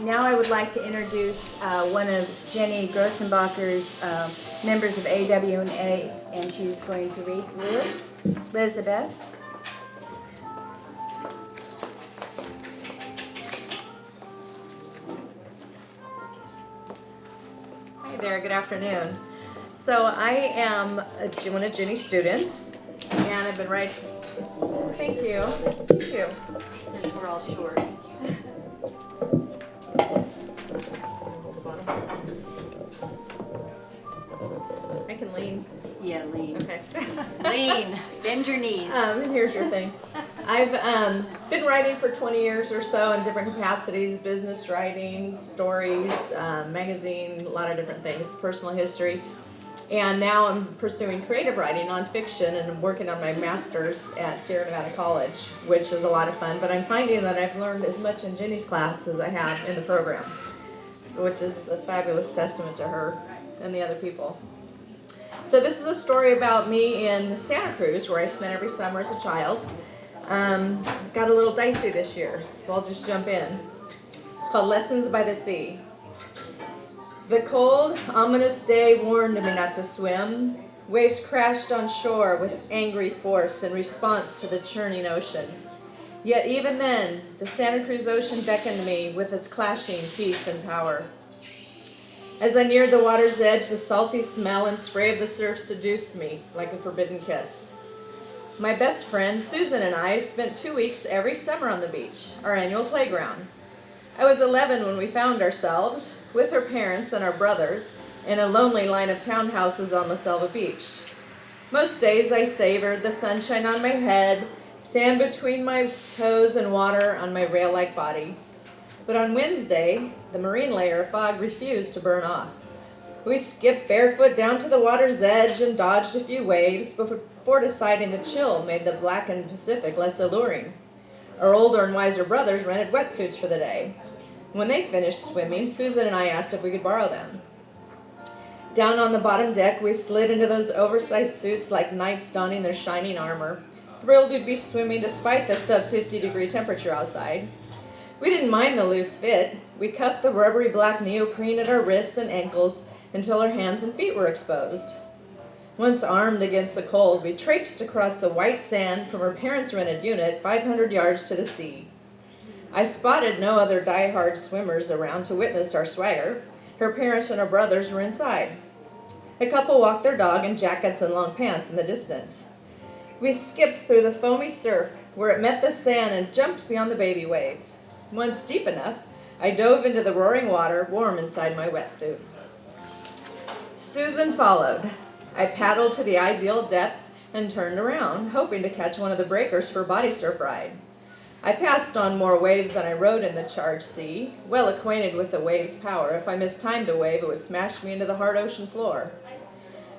Now I would like to introduce one of Jenny Grossenbacher's members of AWA, and she's going to read Liz Abess. Hi there, good afternoon. So I am one of Jenny's students, and I've been writing. Thank you. Thank you. Since we're all short. I can lean. Yeah, lean. Okay. Lean. Bend your knees. And here's your thing. I've been writing for 20 years or so in different capacities: business writing, stories, magazine, a lot of different things, personal history. And now I'm pursuing creative writing, nonfiction, and I'm working on my master's at Sierra Nevada College, which is a lot of fun. But I'm finding that I've learned as much in Jenny's class as I have in the program, so, which is a fabulous testament to her and the other people. So this is a story about me in Santa Cruz, where I spent every summer as a child. Got a little dicey this year, so I'll just jump in. It's called Lessons by the Sea. The cold, ominous day warned me not to swim. Waves crashed on shore with angry force in response to the churning ocean. Yet even then, the Santa Cruz ocean beckoned me with its clashing peace and power. As I neared the water's edge, the salty smell and spray of the surf seduced me like a forbidden kiss. My best friend, Susan, and I spent 2 weeks every summer on the beach, our annual playground. I was 11 when we found ourselves, with her parents and our brothers, in a lonely line of townhouses on La Selva Beach. Most days I savored the sunshine on my head, sand between my toes, and water on my rail-like body. But on Wednesday, the marine layer of fog refused to burn off. We skipped barefoot down to the water's edge and dodged a few waves before deciding the chill made the blackened Pacific less alluring. Our older and wiser brothers rented wetsuits for the day. When they finished swimming, Susan and I asked if we could borrow them. Down on the bottom deck, we slid into those oversized suits like knights donning their shining armor, thrilled we'd be swimming despite the sub-50-degree temperature outside. We didn't mind the loose fit. We cuffed the rubbery black neoprene at our wrists and ankles until our hands and feet were exposed. Once armed against the cold, we traipsed across the white sand from her parents' rented unit 500 yards to the sea. I spotted no other die-hard swimmers around to witness our swagger. Her parents and her brothers were inside. A couple walked their dog in jackets and long pants in the distance. We skipped through the foamy surf where it met the sand and jumped beyond the baby waves. Once deep enough, I dove into the roaring water, warm inside my wetsuit. Susan followed. I paddled to the ideal depth and turned around, hoping to catch one of the breakers for a body surf ride. I passed on more waves than I rode in the charged sea, well acquainted with the wave's power. If I mistimed a wave, it would smash me into the hard ocean floor.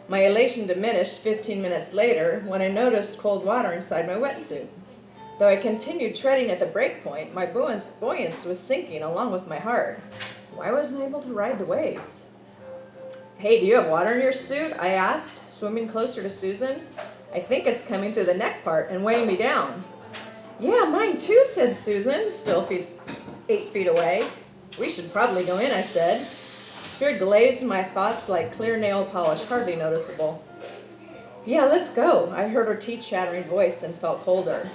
My elation diminished 15 minutes later when I noticed cold water inside my wetsuit. Though I continued treading at the break point, my buoyancy was sinking along with my heart. Why wasn't I able to ride the waves? "Hey, do you have water in your suit?" I asked, swimming closer to Susan. "I think it's coming through the neck part and weighing me down." "Yeah, mine too," said Susan, still 8 feet away. "We should probably go in," I said. Fear glazed my thoughts like clear nail polish, hardly noticeable. "Yeah, let's go," I heard her teeth-chattering voice and felt colder.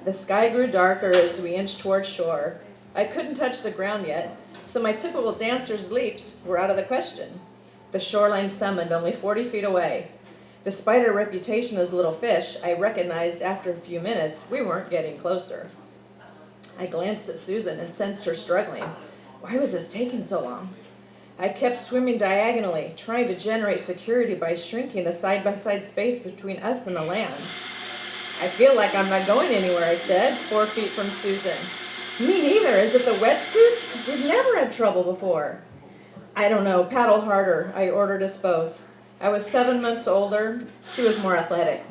The sky grew darker as we inched toward shore. I couldn't touch the ground yet, so my typical dancer's leaps were out of the question. The shoreline summoned only 40 feet away. Despite our reputation as little fish, I recognized after a few minutes we weren't getting closer. I glanced at Susan and sensed her struggling. Why was this taking so long? I kept swimming diagonally, trying to generate security by shrinking the side-by-side space between us and the land. "I feel like I'm not going anywhere," I said, 4 feet from Susan. "Me neither. Is it the wetsuits? We've never had trouble before." "I don't know. Paddle harder," I ordered us both. I was 7 months older. She was more athletic.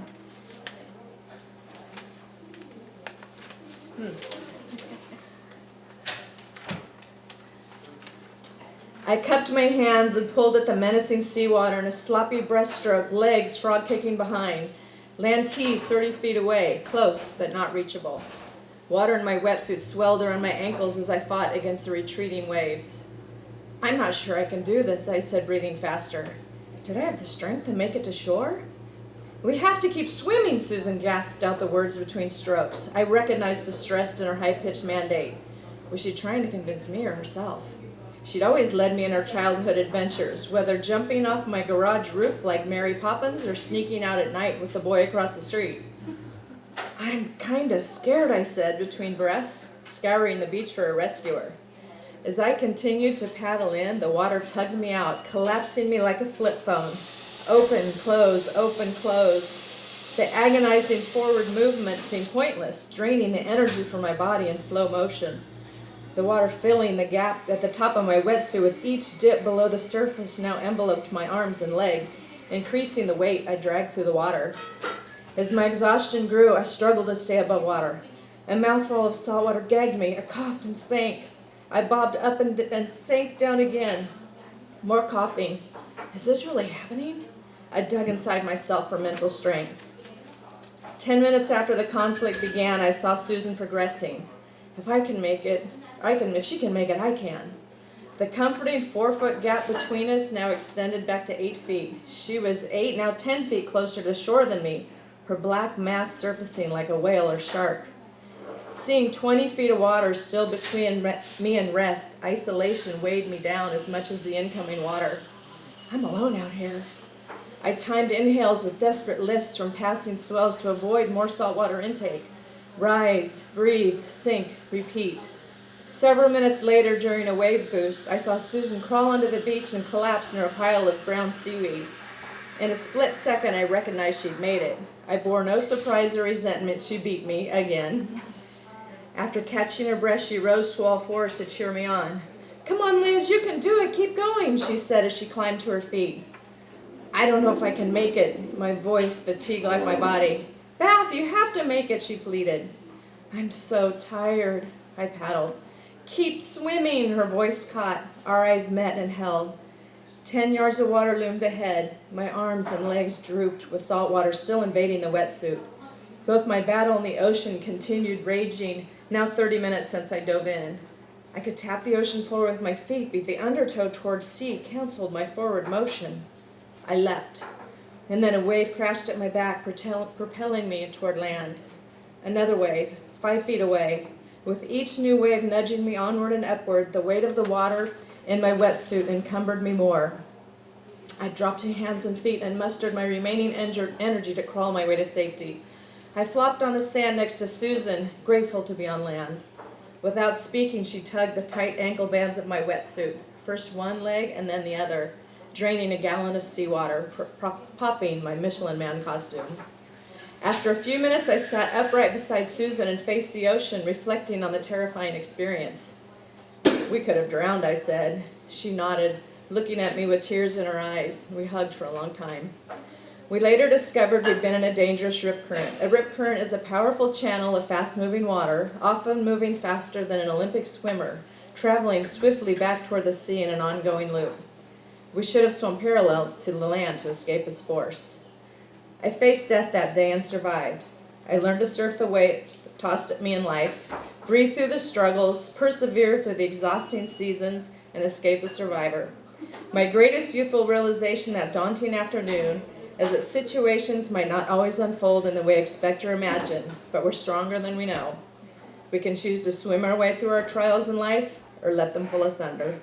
I cupped my hands and pulled at the menacing seawater in a sloppy breaststroke, legs frog-kicking behind. Land teased 30 feet away, close but not reachable. Water in my wetsuit swelled around my ankles as I fought against the retreating waves. "I'm not sure I can do this," I said, breathing faster. Did I have the strength to make it to shore? "We have to keep swimming," Susan gasped out the words between strokes. I recognized distress in her high-pitched mandate. Was she trying to convince me or herself? She'd always led me in our childhood adventures, whether jumping off my garage roof like Mary Poppins or sneaking out at night with the boy across the street. "I'm kinda scared," I said between breaths, scouring the beach for a rescuer. As I continued to paddle in, the water tugged me out, collapsing me like a flip phone. Open, close, open, close. The agonizing forward movement seemed pointless, draining the energy from my body in slow motion. The water filling the gap at the top of my wetsuit with each dip below the surface now enveloped my arms and legs, increasing the weight I dragged through the water. As my exhaustion grew, I struggled to stay above water. A mouthful of salt water gagged me. I coughed and sank. I bobbed up and sank down again. More coughing. Is this really happening? I dug inside myself for mental strength. 10 minutes after the conflict began, I saw Susan progressing. If I can make it, if she can make it, I can. The comforting 4-foot gap between us now extended back to 8 feet. She was 8, now 10 feet closer to shore than me, her black mass surfacing like a whale or shark. Seeing 20 feet of water still between me and rest, isolation weighed me down as much as the incoming water. I'm alone out here. I timed inhales with desperate lifts from passing swells to avoid more saltwater intake. Rise, breathe, sink, repeat. Several minutes later, during a wave boost, I saw Susan crawl onto the beach and collapse near a pile of brown seaweed. In a split second, I recognized she'd made it. I bore no surprise or resentment. She beat me again. After catching her breath, she rose to all fours to cheer me on. "Come on, Liz, you can do it. Keep going," she said as she climbed to her feet. "I don't know if I can make it," my voice fatigued like my body. "Beth, you have to make it," she pleaded. "I'm so tired," I paddled. "Keep swimming," her voice caught. Our eyes met and held. 10 yards of water loomed ahead. My arms and legs drooped, with salt water still invading the wetsuit. Both my battle and the ocean continued raging, now 30 minutes since I dove in. I could tap the ocean floor with my feet, but the undertow towards sea canceled my forward motion. I leapt, and then a wave crashed at my back, propelling me toward land. Another wave, 5 feet away. With each new wave nudging me onward and upward, the weight of the water in my wetsuit encumbered me more. I dropped to hands and feet and mustered my remaining energy to crawl my way to safety. I flopped on the sand next to Susan, grateful to be on land. Without speaking, she tugged the tight ankle bands of my wetsuit, first one leg and then the other, draining a gallon of seawater, popping my Michelin Man costume. After a few minutes, I sat upright beside Susan and faced the ocean, reflecting on the terrifying experience. "We could have drowned," I said. She nodded, looking at me with tears in her eyes. We hugged for a long time. We later discovered we'd been in a dangerous rip current. A rip current is a powerful channel of fast-moving water, often moving faster than an Olympic swimmer, traveling swiftly back toward the sea in an ongoing loop. We should have swum parallel to the land to escape its force. I faced death that day and survived. I learned to surf the waves tossed at me in life, breathe through the struggles, persevere through the exhausting seasons, and escape a survivor. My greatest youthful realization that daunting afternoon is that situations might not always unfold in the way we expect or imagine, but we're stronger than we know. We can choose to swim our way through our trials in life or let them pull us under.